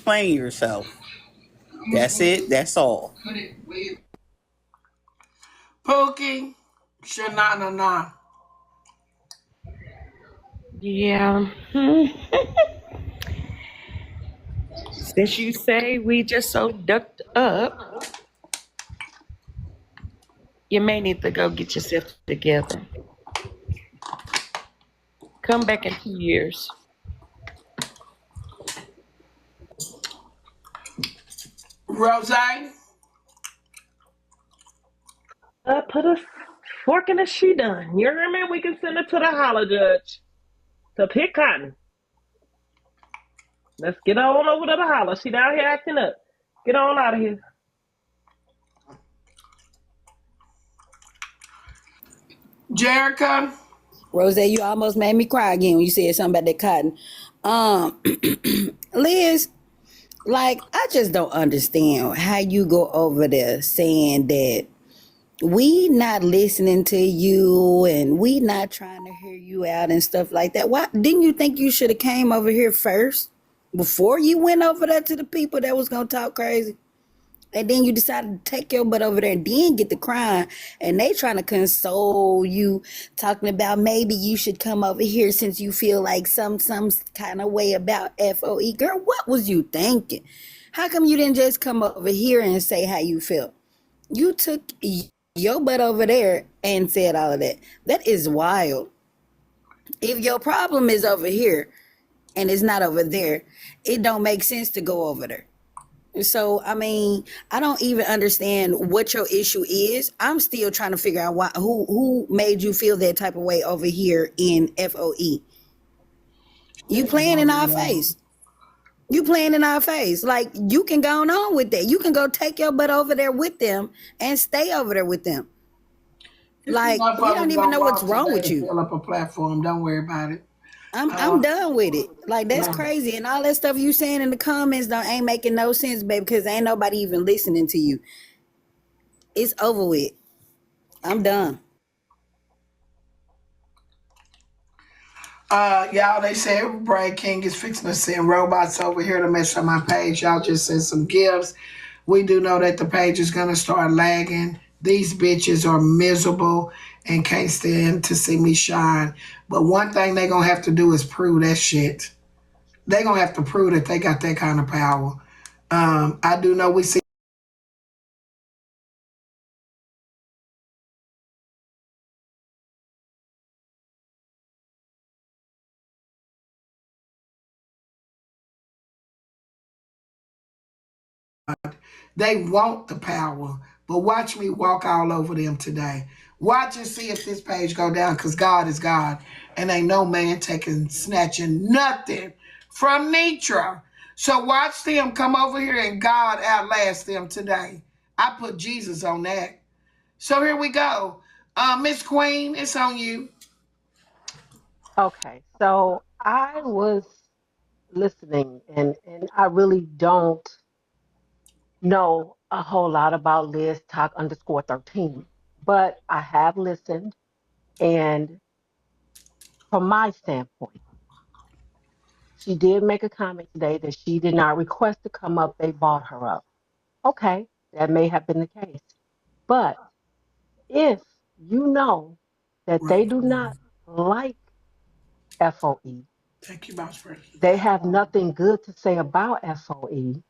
explain yourself. That's it. That's all. Pookie, Shanana. Yeah. Since you say we just so ducked up, you may need to go get yourself together. Come back in 2 years. Rose, Put a fork in the she done. You hear me? We can send it to the holler judge to pick cotton. Let's get on over to the holler. She down here acting up. Get on out of here. Jerica. Rose, you almost made me cry again when you said something about that cotton. Liz, like, I just don't understand how you go over there saying that we not listening to you and we not trying to hear you out and stuff like that. Why didn't you think you should have came over here first before you went over there to the people that was gonna talk crazy? And then you decided to take your butt over there and then get the crying. And they trying to console you, talking about maybe you should come over here since you feel like some kind of way about FOE. Girl, what was you thinking? How come you didn't just come over here and say how you felt? You took your butt over there and said all of that. That is wild. If your problem is over here and it's not over there, it don't make sense to go over there. So, I mean, I don't even understand what your issue is. I'm still trying to figure out who made you feel that type of way over here in FOE. You playing in our face. You playing in our face. Like, you can go on with that. You can go take your butt over there with them and stay over there with them. Like, we don't even know what's wrong with you. Fill up a platform. Don't worry about it. I'm done with it. Like, that's crazy. And all that stuff you saying in the comments ain't making no sense, baby, because ain't nobody even listening to you. It's over with. I'm done. Y'all, they said Brad King is fixing to send robots over here to mess up my page. Y'all just send some gifts. We do know that the page is going to start lagging. These bitches are miserable and can't stand to see me shine. But one thing they going to have to do is prove that shit. They going to have to prove that they got that kind of power. I do know we see they want the power, but watch me walk all over them today. Watch and see if this page go down, because God is God, and ain't no man snatching nothing from Nitra. So watch them come over here and God outlast them today. I put Jesus on that. So here we go. Miss Queen, it's on you. Okay, so I was listening and I really don't know a whole lot about Liz Talk _13, but I have listened, and from my standpoint, she did make a comment today that she did not request to come up, they bought her up. Okay, that may have been the case. But if you know that they do not like FOE, Thank you, Boss President. they have nothing good to say about FOE,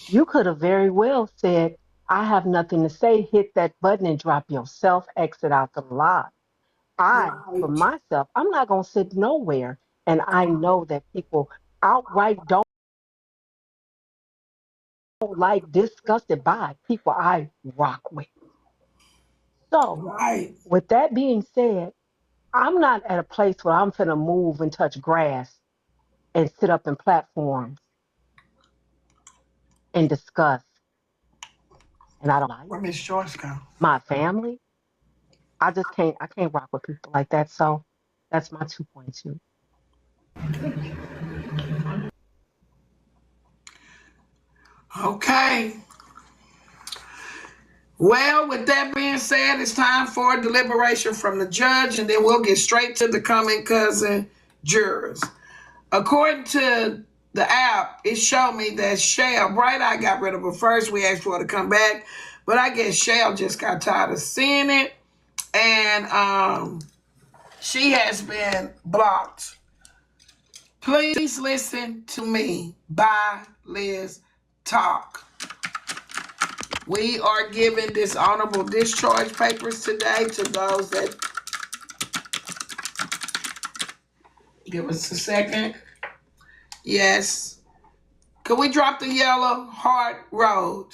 you could have very well said, I have nothing to say, hit that button and drop yourself, exit out the live. For Right. myself, I'm not going to sit nowhere. And I know that people outright don't like, disgusted by people I rock with. So, Right. with that being said, I'm not at a place where I'm finna move and touch grass and sit up in platforms and discuss. And I don't like Where Miss Joyce go? my family. I can't rock with people like that. So that's my 2.2. Okay. Well, with that being said, it's time for deliberation from the judge, and then we'll get straight to the coming cousin jurors. According to the app, it showed me that Shell, Bright Eye got rid of her first. We asked for her to come back, but I guess Shell just got tired of seeing it, and she has been blocked. Please listen to me. By Liz Talk. We are giving dishonorable discharge papers today to those that... Give us a second. Yes. Could we drop the yellow heart road?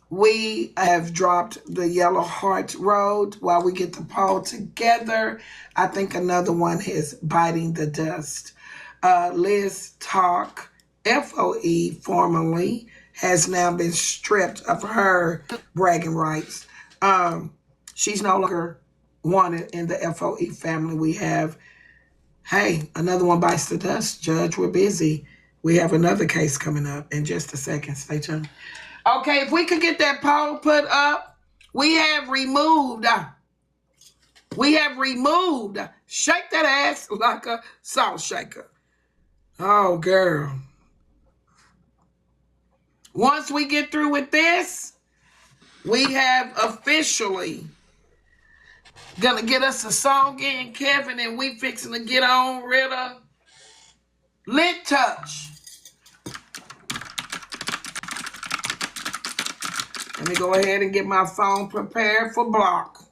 We have dropped the yellow heart road while we get the poll together. I think another one is biting the dust. Liz Talk, FOE, formerly, has now been stripped of her bragging rights. She's no longer wanted in the FOE family. We have, hey, another one bites the dust. Judge, we're busy. We have another case coming up in just a second. Stay tuned. Okay, if we could get that poll put up, we have removed, shake that ass like a salt shaker. Oh, girl. Once we get through with this, we have officially gonna get us a song in, Kevin, and we fixing to get on rid of Lit Touch. Let me go ahead and get my phone prepared for block.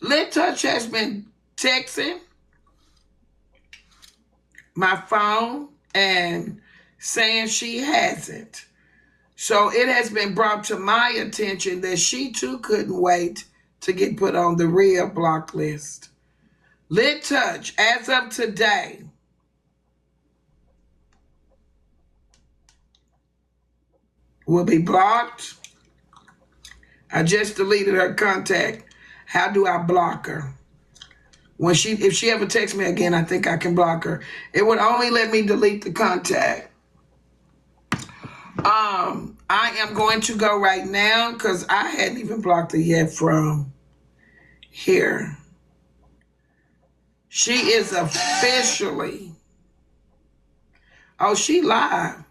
Lit Touch has been texting my phone and saying she hasn't. So it has been brought to my attention that she too couldn't wait to get put on the real block list. Lit Touch, as of today, will be blocked. I just deleted her contact. How do I block her? If she ever texts me again, I think I can block her. It would only let me delete the contact. I am going to go right now because I hadn't even blocked her yet from here. She is officially... Oh, she live.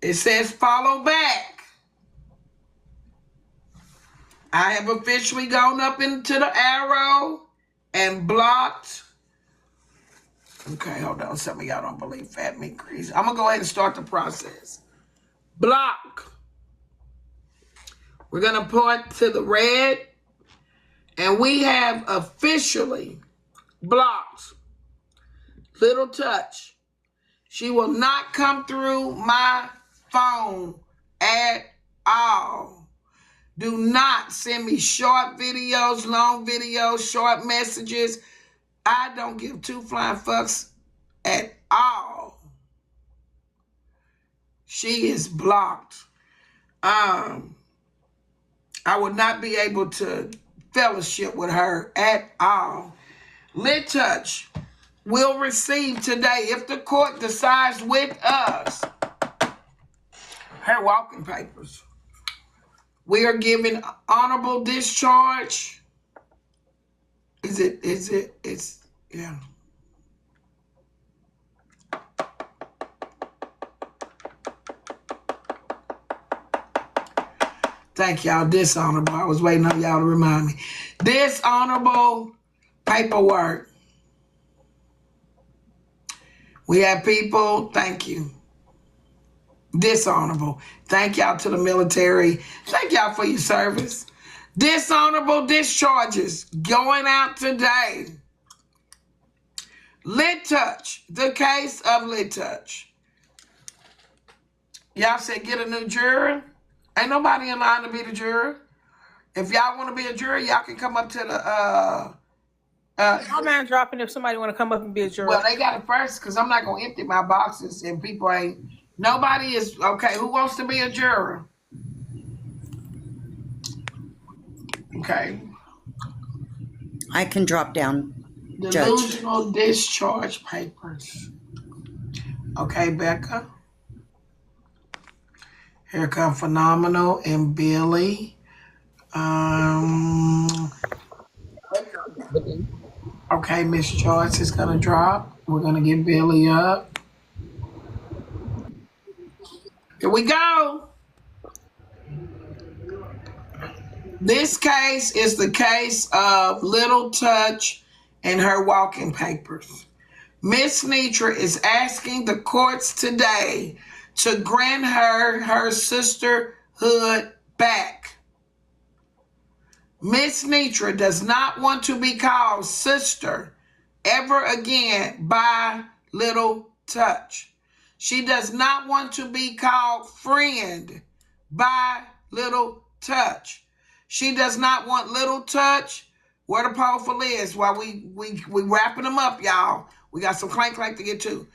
It says follow back. I have officially gone up into the arrow and blocked. Okay, hold on. Some of y'all don't believe fat meat grease. I'm going to go ahead and start the process. Block. We're going to point to the red. And we have officially blocked Little Touch. She will not come through my phone at all. Do not send me short videos, long videos, short messages. I don't give two flying fucks at all. She is blocked. I would not be able to fellowship with her at all. Lit Touch will receive today, if the court decides with us, her walking papers. We are giving honorable discharge. Yeah. Thank y'all. Dishonorable. I was waiting on y'all to remind me. Dishonorable paperwork. We have people. Thank you. Dishonorable. Thank y'all to the military. Thank y'all for your service. Dishonorable discharges going out today. Lit Touch. The case of Lit Touch. Y'all said get a new juror. Ain't nobody in line to be the juror. If y'all want to be a juror, y'all can come up to the... I'm not dropping if somebody want to come up and be a juror. Well, they got it first because I'm not going to empty my boxes and people ain't... Nobody is... Okay, who wants to be a juror? Okay. I can drop down, Judge. Delusional discharge papers. Okay, Becca. Here come Phenomenal and Billy. Okay, Miss Joyce is gonna drop. We're gonna get Billy up. Here we go. This case is the case of Little Touch and her walking papers. Miss Nitra is asking the courts today to grant her sisterhood back. Miss Nitra does not want to be called sister ever again by Little Touch. She does not want to be called friend by Little Touch. She does not want Little Touch. Where the powerful is while we wrapping them up, y'all. We got some clank to get to.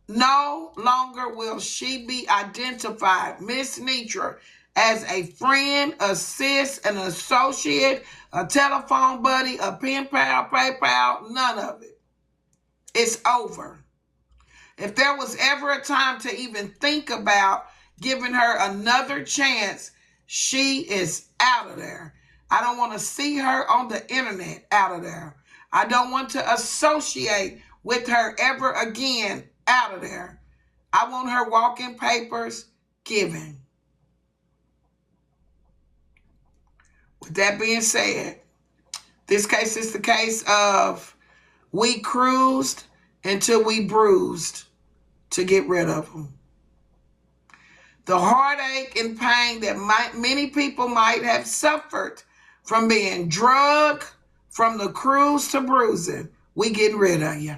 No longer will she be identified, Miss Nitra, as a friend, a sis, an associate, a telephone buddy, a pen pal, PayPal, none of it. It's over. If there was ever a time to even think about giving her another chance, she is out of there. I don't want to see her on the internet, out of there. I don't want to associate with her ever again, out of there. I want her walking papers given. With that being said, this case is the case of we cruised until we bruised to get rid of them. The heartache and pain that many people might have suffered from being drugged from the cruise to bruising, we getting rid of you.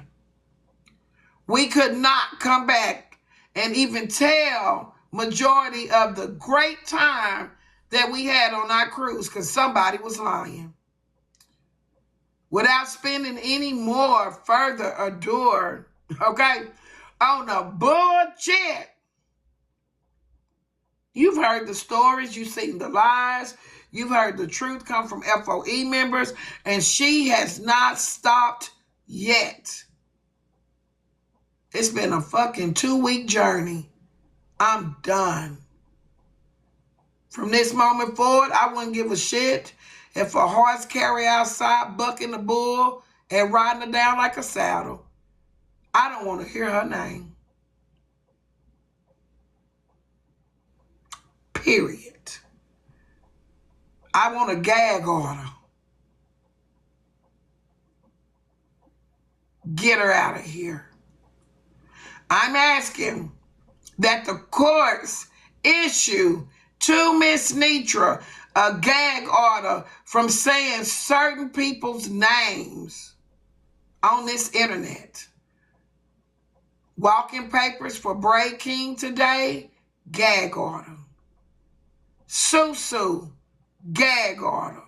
We could not come back and even tell majority of the great time that we had on our cruise because somebody was lying. Without spending any more further ado, okay, on the bullshit. You've heard the stories, you've seen the lies, you've heard the truth come from FOE members, and she has not stopped yet. It's been a fucking 2-week journey. I'm done. From this moment forward, I wouldn't give a shit if a horse carry outside bucking the bull and riding her down like a saddle. I don't want to hear her name. Period. I want a gag order. Get her out of here. I'm asking that the courts issue to Miss Nitra a gag order from saying certain people's names on this internet. Walking papers for Bray King today, gag order. Susu, gag order.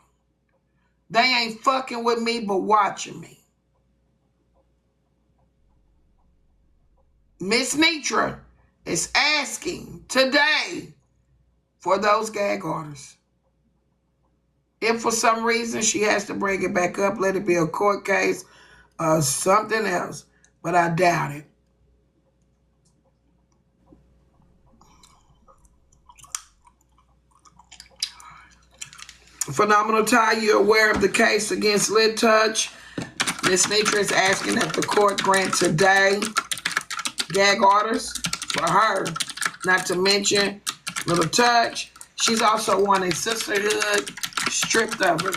They ain't fucking with me but watching me. Miss Nitra is asking today for those gag orders. If for some reason she has to bring it back up, let it be a court case or something else, but I doubt it. Phenomenal Ty, you're aware of the case against Lit Touch. Miss Nitra is asking that the court grant today gag orders for her, not to mention Little Touch. She's also wanting sisterhood stripped of her.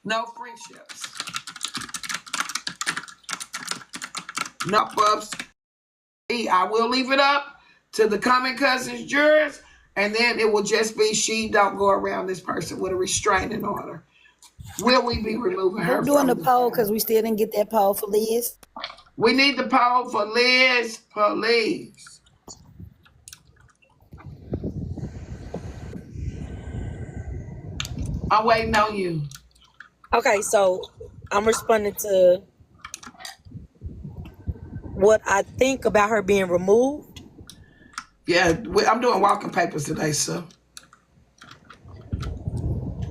No friendships. No ups. I will leave it up to the common cousins jurors, and then it will just be she don't go around this person with a restraining order. Will we be removing her? We're doing the poll because we still didn't get that poll for Liz. We need the poll for Liz, please. I'm waiting on you. Okay, so I'm responding to what I think about her being removed. Yeah, I'm doing walking papers today, sir.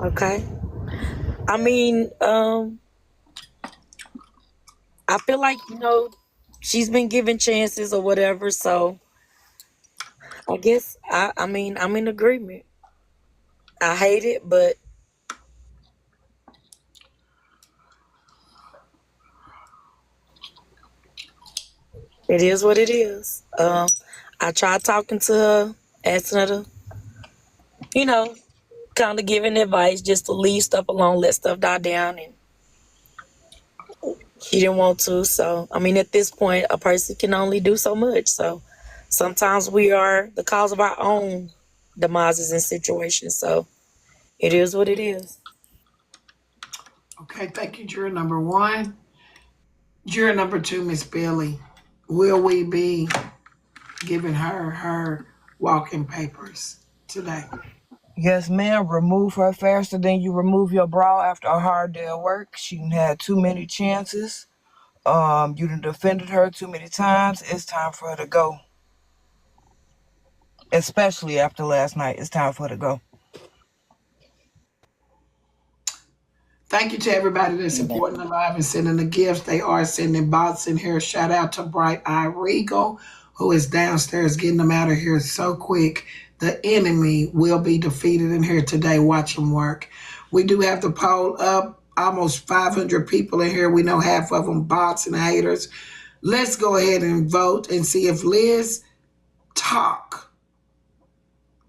Okay. I mean, I feel like, she's been given chances or whatever, so I guess I mean I'm in agreement. I hate it, but It is what it is. I tried talking to her, asking her to, you know, kind of giving advice just to leave stuff alone, let stuff die down, and she didn't want to. So, I mean, at this point, a person can only do so much. So, sometimes we are the cause of our own demises and situations. So, it is what it is. Okay, thank you, juror number one. Juror number two, Miss Billy. Will we be giving her walking papers today? Yes, ma'am. Remove her faster than you remove your bra after a hard day of work. She done had too many chances. You done defended her too many times. It's time for her to go. Especially after last night. It's time for her to go. Thank you to everybody that's supporting the live and sending the gifts. They are sending bots in here. Shout out to Bright Eye Regal, who is downstairs getting them out of here so quick. The enemy will be defeated in here today. Watch them work. We do have the poll up. Almost 500 people in here. We know half of them bots and haters. Let's go ahead and vote and see if Liz Talk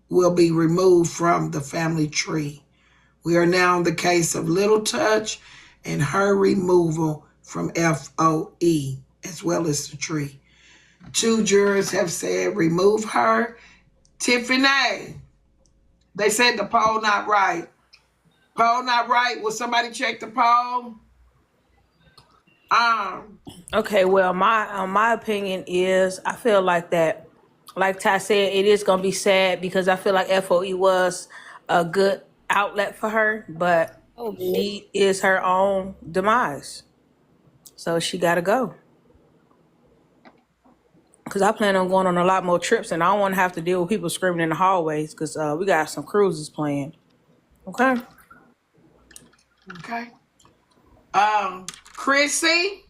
will be removed from the family tree. We are now in the case of Little Touch and her removal from FOE as well as the tree. 2 jurors have said remove her. Tiffany, they said the poll not right. Poll not right. Will somebody check the poll? Okay, well, my opinion is I feel like that, like Ty said, it is gonna be sad because I feel like FOE was a good outlet for her, but she is her own demise, so she gotta go. Because I plan on going on a lot more trips, and I don't want to have to deal with people screaming in the hallways because we got some cruises planned. Okay. Okay. Chrissy,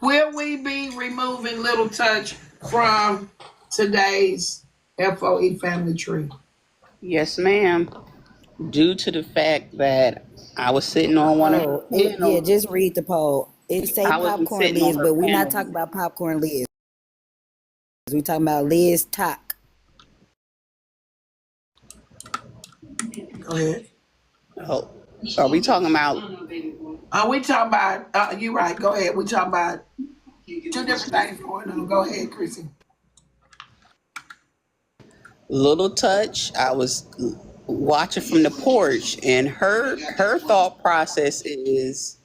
will we be removing Little Touch from today's FOE family tree? Yes, ma'am. Due to the fact that I was sitting on one of her Yeah, panels, just read the poll. It say I wasn't popcorn sitting on Liz, her but we're not panel. talking about popcorn Liz. We talking about Liz Talk. Go ahead. Oh, are we talking about We talking about, you right, go ahead. We talking about 2 different things going on. Go ahead, Chrissy. Little Touch? I was watching from the porch, and her thought process is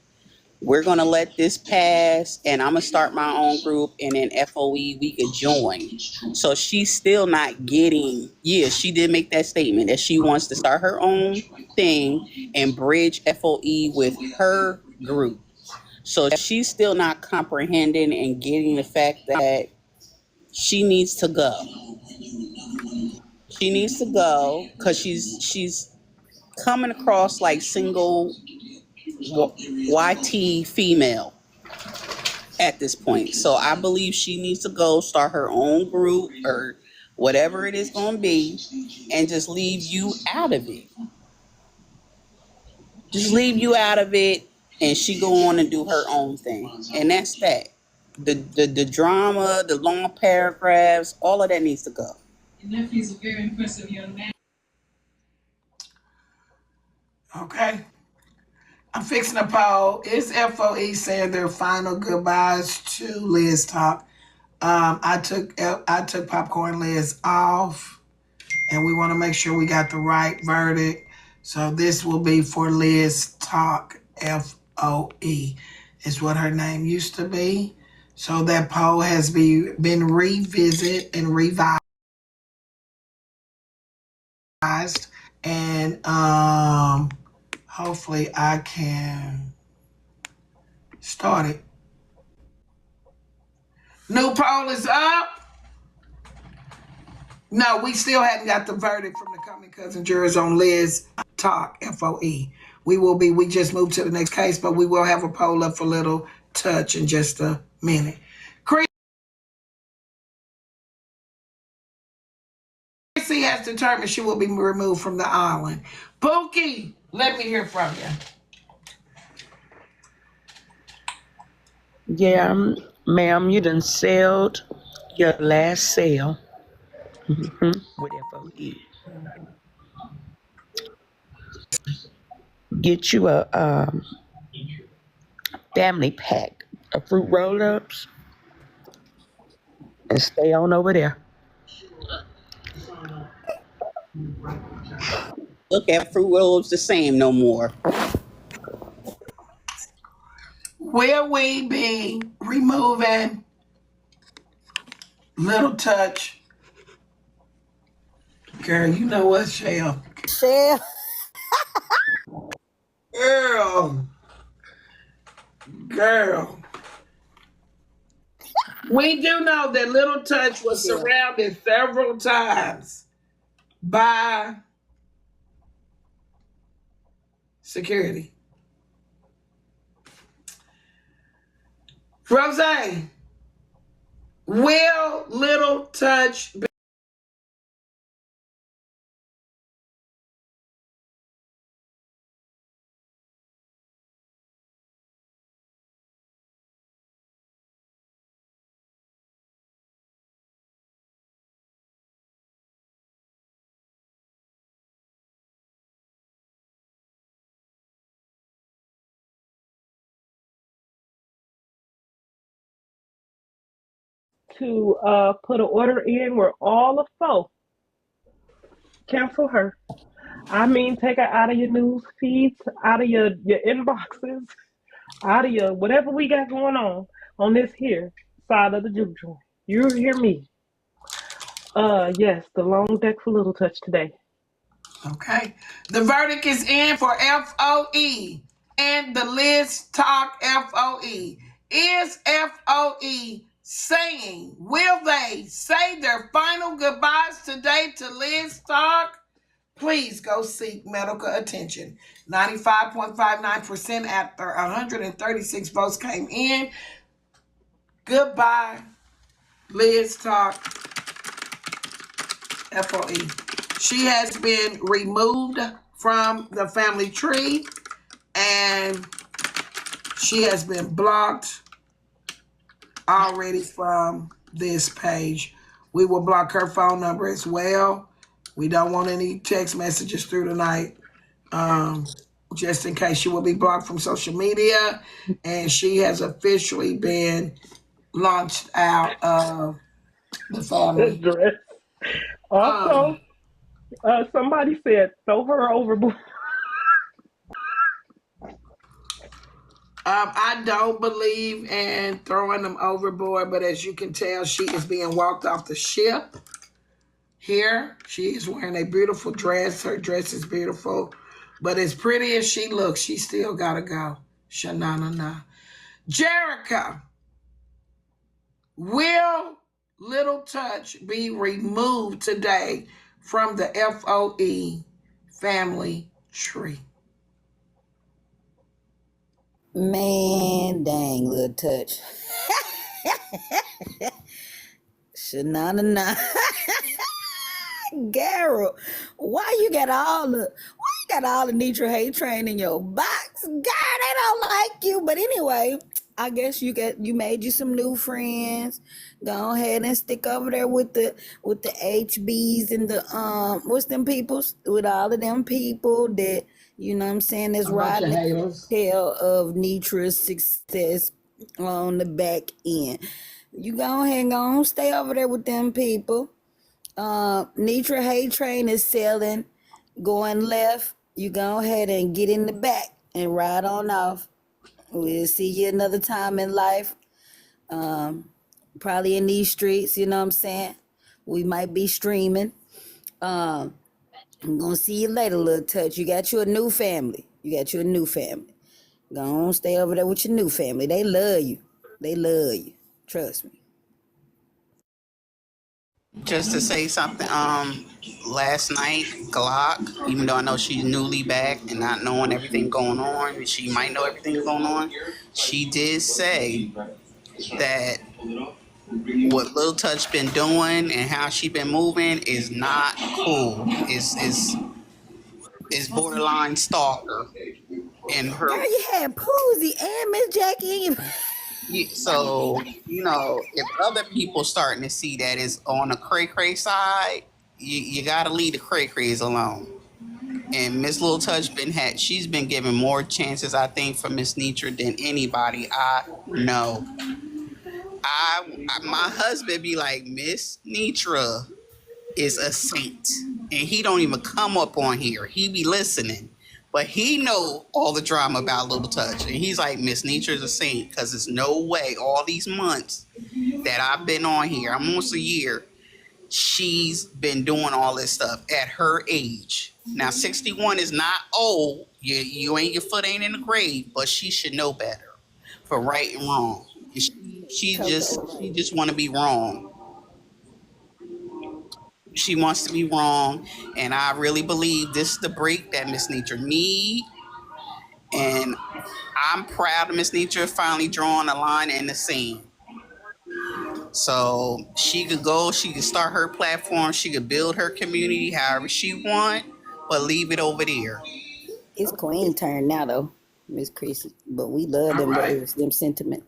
we're gonna let this pass, and I'm gonna start my own group, and then FOE we could join. So she's still not getting. Yeah, she did make that statement that she wants to start her own thing and bridge FOE with her group. So she's still not comprehending and getting the fact that she needs to go. She needs to go because she's coming across like single YT female at this point. So I believe she needs to go start her own group or whatever it is going to be and just leave you out of it. Just leave you out of it and she go on and do her own thing. And that's that. The drama, the long paragraphs, all of that needs to go. Your nephew's a very impressive young man. Okay. I'm fixing a poll. Is FOE saying their final goodbyes to Liz Talk? I took Popcorn Liz off, and we want to make sure we got the right verdict. So this will be for Liz Talk. FOE is what her name used to be. So that poll has been revisited and revised, and hopefully I can start it. New poll is up. No, we still hadn't got the verdict from the coming cousin jurors on Liz Talk, FOE. We just moved to the next case, but we will have a poll up for Little Touch in just a minute. Chrissy has determined she will be removed from the island. Pookie, let me hear from you. Yeah, ma'am, you done sailed Your last sale with FOE. Get you a family pack of fruit roll ups and stay on over there. Look at Fruit Loops the same no more. Will we be removing Little Touch? Girl, you know what, Shell? Shell. Girl, girl. We do know that Little Touch was surrounded several times by security. Rose, will Little Touch be to put an order in where all the four cancel her. I mean, take her out of your news feeds, out of your inboxes, out of your whatever we got going on this here side of the juke joint. You hear me? Yes, the long deck for Little Touch today. okay? The verdict is in for FOE and the Liz Talk FOE. Is FOE saying, will they say their final goodbyes today to Liz Talk? Please go seek medical attention. 95.59% after 136 votes came in. Goodbye, Liz Talk FOE. She has been removed from the family tree and she has been blocked already from this page. We will block her phone number as well. We don't want any text messages through tonight. Just in case she will be blocked from social media, and she has officially been launched out of the family. Dress. Also, somebody said throw her overboard. I don't believe in throwing them overboard, but as you can tell, she is being walked off the ship. Here, she is wearing a beautiful dress. Her dress is beautiful, but as pretty as she looks, she still gotta go. Sha-na-na-na. Jericho, will Little Touch be removed today from the FOE family tree? Man, dang, Little Touch. Shanana. Garrett, why you got all the Nitra hate train in your box? God, they don't like you. But anyway, I guess you made you some new friends. Go ahead and stick over there with the HBs and the what's them peoples, with all of them people that you know what I'm saying is riding the tail of Nitra's success on the back end. You go ahead and go stay over there with them people. Nitra Hay Train is selling, going left. You go ahead and get in the back and ride on off. We'll see you another time in life. Probably in these streets, you know what I'm saying? We might be streaming. I'm gonna see you later, Little Touch. You got you a new family. Go on, stay over there with your new family. They love you. Trust me. Just to say something, last night, Glock, even though I know she's newly back and not knowing everything going on, and she might know everything going on, she did say that what Lil Touch been doing and how she been moving is not cool. Is borderline stalker. And her Girl, you had Poozy and Miss Jackie in your So, if other people starting to see that is on the cray cray side, you got to leave the cray crays alone. And Miss Little Touch she's been given more chances, I think, for Miss Nitra than anybody I know. My husband be like, Miss Nitra is a saint, and he don't even come up on here. He be listening, but he know all the drama about Little Touch, and he's like, Miss Nitra is a saint, because there's no way all these months that I've been on here, I'm almost a year, she's been doing all this stuff at her age. Now 61 is not old. Your foot ain't in the grave, but she should know better for right and wrong. And she just want to be wrong. She wants to be wrong, and I really believe this is the break that Miss Nitra need. And I'm proud of Miss Nitra finally drawing a line in the sand. So she could go, she could start her platform, she could build her community however she want, but leave it over there. It's Queen turn now though, Miss Chrissy. But we love All them right. words, them sentiment.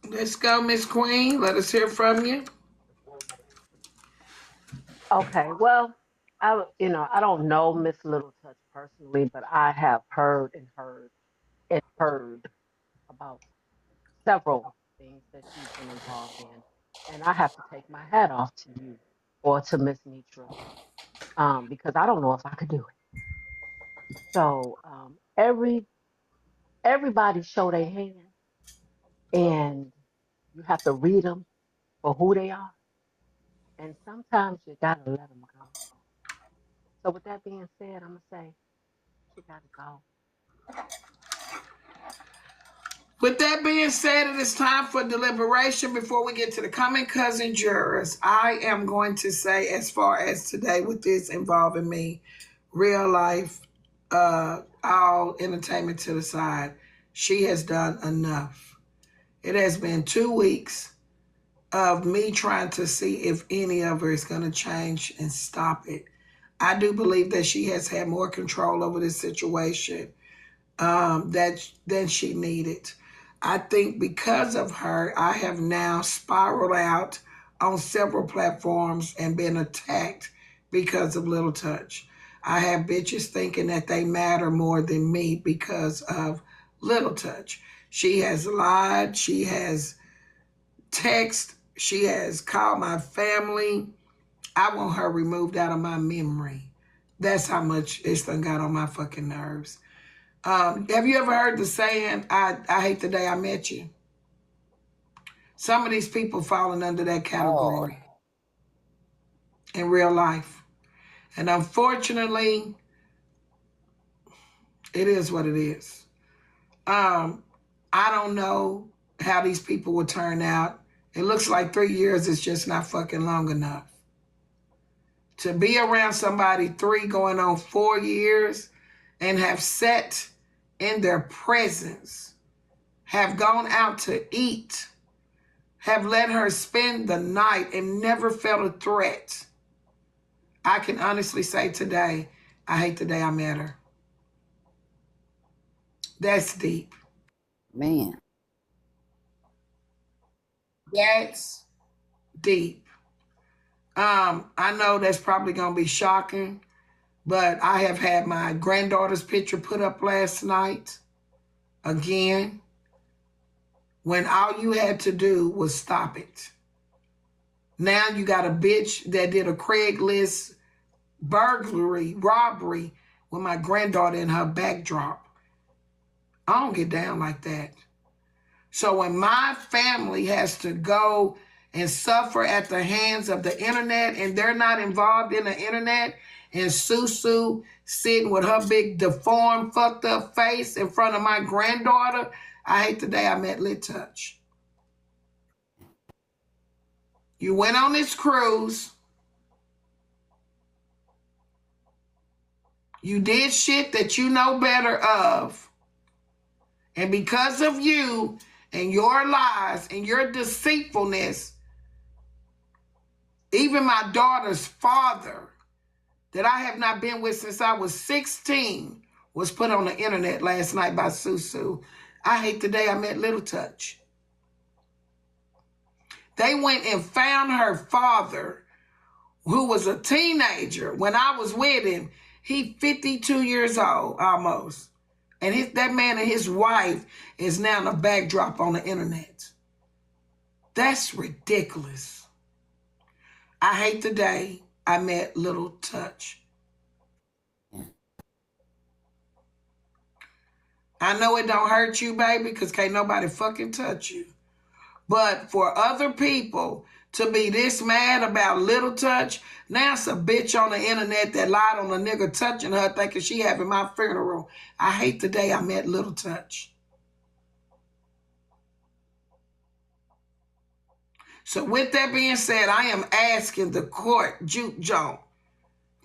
Let's go, Miss Queen. Let us hear from you. Okay, well, I don't know Miss Little Touch personally, but I have heard about several things that she's been involved in, and I have to take my hat off to you or to Miss Nitra, because I don't know if I could do it. So everybody show their hand, and you have to read them for who they are, and sometimes you gotta let them go. So with that being said, I'm gonna say she gotta go. With that being said, it is time for deliberation. Before we get to the coming cousin jurors, I am going to say, as far as today with this involving me, real life, all entertainment to the side, she has done enough. It has been 2 weeks of me trying to see if any of her is going to change and stop it. I do believe that she has had more control over this situation than she needed. I think because of her, I have now spiraled out on several platforms and been attacked because of Little Touch. I have bitches thinking that they matter more than me because of Little Touch. She has lied. She has texted. She has called my family. I want her removed out of my memory. That's how much it's done got on my fucking nerves. Have you ever heard the saying, I hate the day I met you? Some of these people falling under that category in real life. And unfortunately, it is what it is. I don't know how these people will turn out. It looks like 3 years is just not fucking long enough. To be around somebody 3 going on 4 years and have sat in their presence, have gone out to eat, have let her spend the night and never felt a threat. I can honestly say today, I hate the day I met her. That's deep. Man. That's deep. I know that's probably going to be shocking, but I have had my granddaughter's picture put up last night again, when all you had to do was stop it. Now you got a bitch that did a Craigslist burglary, robbery with my granddaughter in her backdrop. I don't get down like that. So when my family has to go and suffer at the hands of the internet and they're not involved in the internet, and Susu sitting with her big deformed, fucked up face in front of my granddaughter, I hate the day I met Lit Touch. You went on this cruise. You did shit that you know better of. And because of you and your lies and your deceitfulness, even my daughter's father, that I have not been with since I was 16, was put on the internet last night by Susu. I hate the day I met Little Touch. They went and found her father, who was a teenager when I was with him. He 52 years old almost. And that man and his wife is now in a backdrop on the internet. That's ridiculous. I hate the day I met Little Touch. I know it don't hurt you, baby, because can't nobody fucking touch you. But for other people to be this mad about Little Touch, now it's a bitch on the internet that lied on a nigga touching her thinking she having my funeral. I hate the day I met Little Touch. So with that being said, I am asking the court, Juke Jones,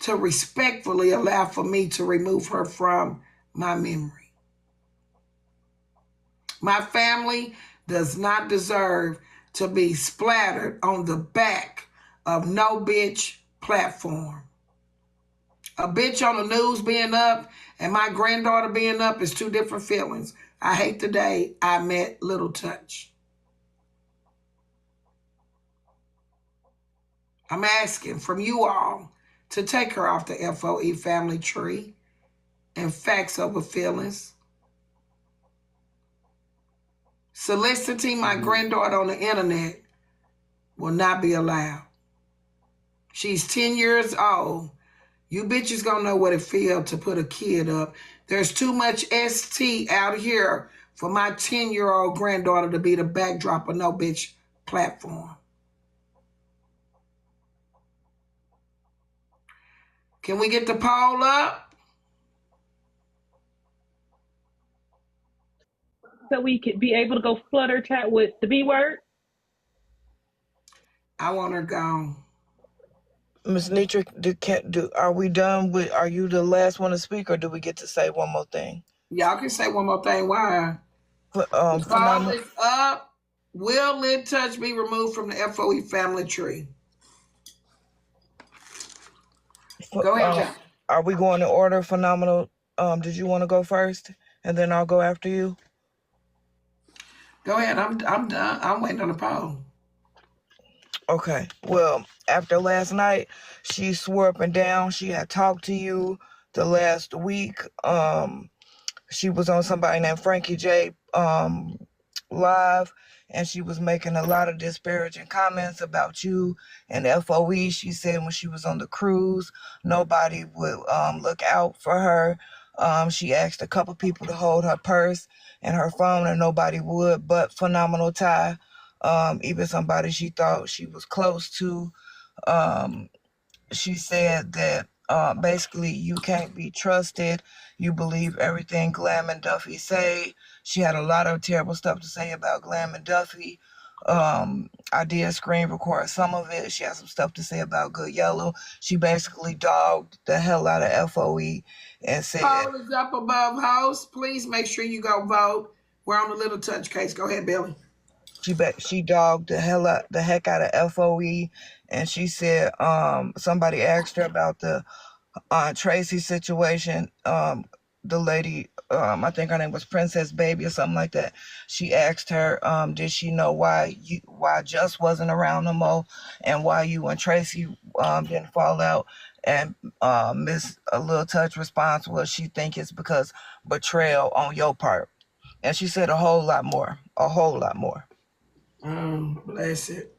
to respectfully allow for me to remove her from my memory. My family does not deserve to be splattered on the back of no bitch platform. A bitch on the news being up and my granddaughter being up is two different feelings. I hate the day I met Little Touch. I'm asking from you all to take her off the FOE family tree and facts over feelings. Soliciting my granddaughter on the internet will not be allowed. She's 10 years old. You bitches gonna know what it feels to put a kid up. There's too much ST out here for my 10-year-old granddaughter to be the backdrop of no bitch platform. Can we get the poll up? So we could be able to go flutter chat with the B word. I want her gone. Miss Nitra, are we done with? Are you the last one to speak, or do we get to say one more thing? Y'all can say one more thing. Why? The poll is up. Will Little Touch be removed from the FOE family tree? Go ahead, John. Are we going in order? Phenomenal. Did you want to go first, and then I'll go after you? Go ahead. I'm done. I'm waiting on the poll. Okay. Well, after last night, she swore up and down she had talked to you the last week. She was on somebody named Frankie J live, and she was making a lot of disparaging comments about you and FOE. She said when she was on the cruise, nobody would look out for her. She asked a couple people to hold her purse and her phone, and nobody would but Phenomenal Ty. Even somebody she thought she was close to. She said that basically you can't be trusted. You believe everything Glam and Duffy say. She had a lot of terrible stuff to say about Glam and Duffy. I did screen record some of it. She had some stuff to say about Good Yellow. She basically dogged the hell out of FOE and said... Poll is up above host. Please make sure you go vote. We're on the Little Touch case. Go ahead, Billy. She dogged the heck out of FOE, and she said somebody asked her about the Tracy situation. The lady, I think her name was Princess Baby or something like that. She asked her, did she know why Just wasn't around no more, and why you and Tracy didn't fall out. And Miss Little Touch response was she think it's because betrayal on your part. And she said a whole lot more. Bless it.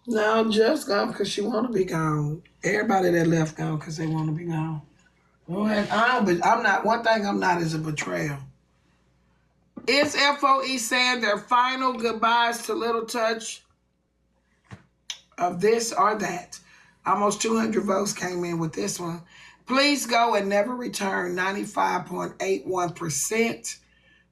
No, Just gone because she want to be gone. Everybody that left gone because they want to be gone. I'm not. One thing I'm not is a betrayal. Is FOE saying their final goodbyes to Little Touch of this or that? Almost 200 votes came in with this one. Please go and never return, 95.81%.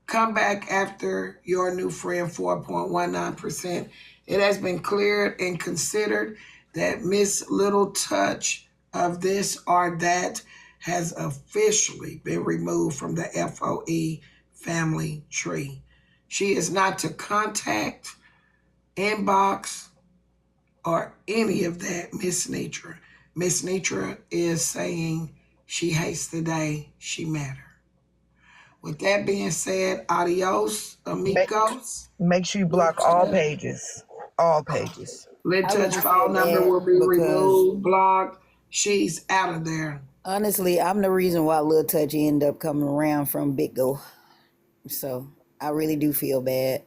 Come back after your new friend, 4.19%. It has been cleared and considered that Miss Little Touch of this or that has officially been removed from the FOE family tree. She is not to contact, inbox, or any of that Miss Nitra. Miss Nitra is saying she hates the day she met her. With that being said, adios, amigos. Make sure you block all pages. All pages. Lit I Touch really phone feel number bad will be because removed, blocked. She's out of there. honestly, I'm the reason why Lil Touchy ended up coming around from Big Go. So I really do feel bad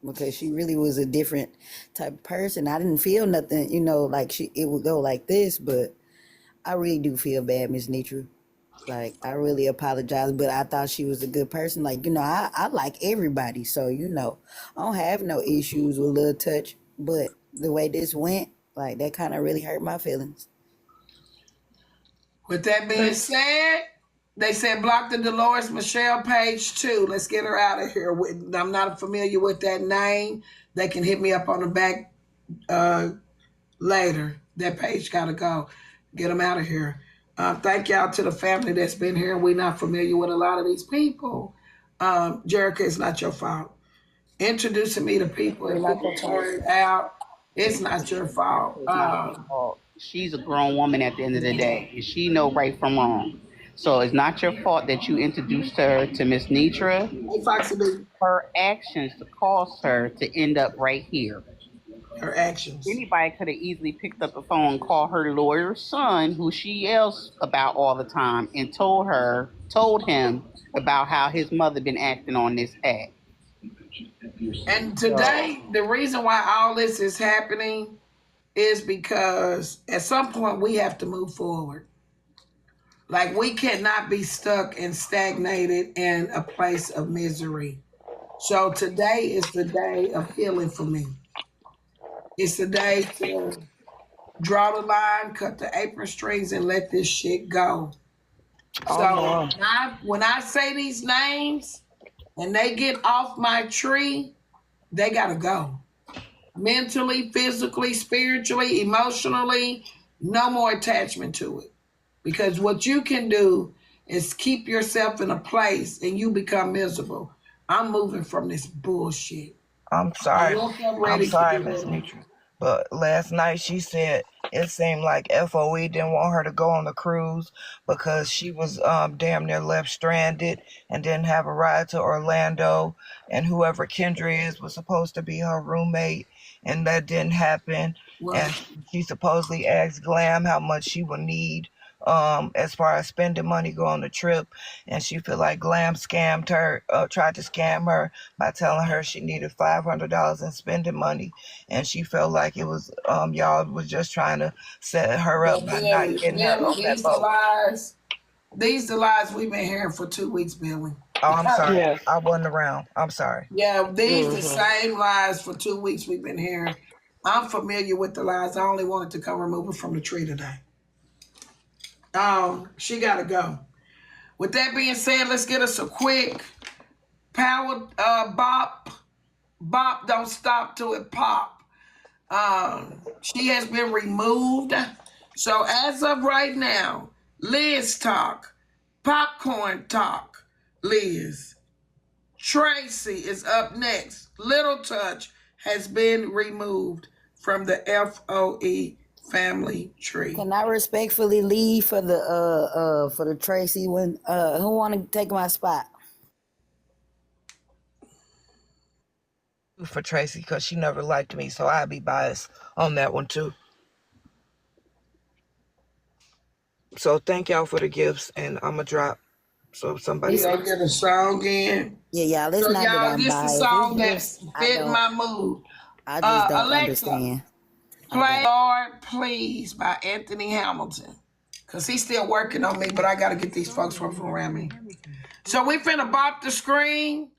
because she really was a different type of person. I didn't feel nothing, like it would go like this, but I really do feel bad, Miss Nitra. Like, I really apologize, but I thought she was a good person. Like, I like everybody. So, I don't have no issues with Lil Touch. But the way this went, like, that kind of really hurt my feelings. With that being said, they said block the Dolores Michelle page too. Let's get her out of here. I'm not familiar with that name. They can hit me up on the back later. That page got to go. Get them out of here. Thank y'all to the family that's been here. We're not familiar with a lot of these people. Jerica, it's not your fault. Introducing me to people and people turned out, it's not your fault. It's not her fault. She's a grown woman at the end of the day, and she know right from wrong. So it's not your fault that you introduced her to Miss Nitra. Hey, Foxy B. Her actions to cause her to end up right here. Her actions. Anybody could have easily picked up the phone and called her lawyer's son, who she yells about all the time, and told him about how his mother been acting on this act. And today, the reason why all this is happening is because at some point we have to move forward. Like, we cannot be stuck and stagnated in a place of misery. So today is the day of healing for me. It's the day to draw the line, cut the apron strings, and let this shit go. So when I say these names and they get off my tree, they gotta go. Mentally, physically, spiritually, emotionally, no more attachment to it. Because what you can do is keep yourself in a place and you become miserable. I'm moving from this bullshit. I'm sorry, Miss Nitra. But last night she said it seemed like FOE didn't want her to go on the cruise because she was damn near left stranded and didn't have a ride to Orlando. And whoever Kendra is was supposed to be her roommate, and that didn't happen. Right. And she supposedly asked Glam how much she would need as far as spending money go on the trip, and she feel like Glam scammed her, tried to scam her by telling her she needed $500 in spending money, and she felt like it was y'all was just trying to set her up by not getting her on that boat. These are lies we've been hearing for 2 weeks, Billy. Oh, I'm sorry. Yes. I wasn't around. I'm sorry. Yeah, these the same lies for 2 weeks we've been hearing. I'm familiar with the lies. I only wanted to come remove her from the tree today. She gotta go. With that being said, let's get us a quick power bop. Bop, don't stop till it pop. She has been removed. So as of right now, Liz talk, popcorn talk, Liz. Tracy is up next. Little Touch has been removed from the FOE family tree. Can I respectfully leave for the Tracy one? Who want to take my spot? For Tracy, because she never liked me, so I'd be biased on that one too. So thank y'all for the gifts, and I'm gonna drop. So somebody else get a song in. Yeah, let's not get unbiased. This is the song that's fit my mood. I just don't Alexa, understand. Play Lord Please by Anthony Hamilton. Because he's still working on me, but I got to get these folks from around me. So we finna bop the screen.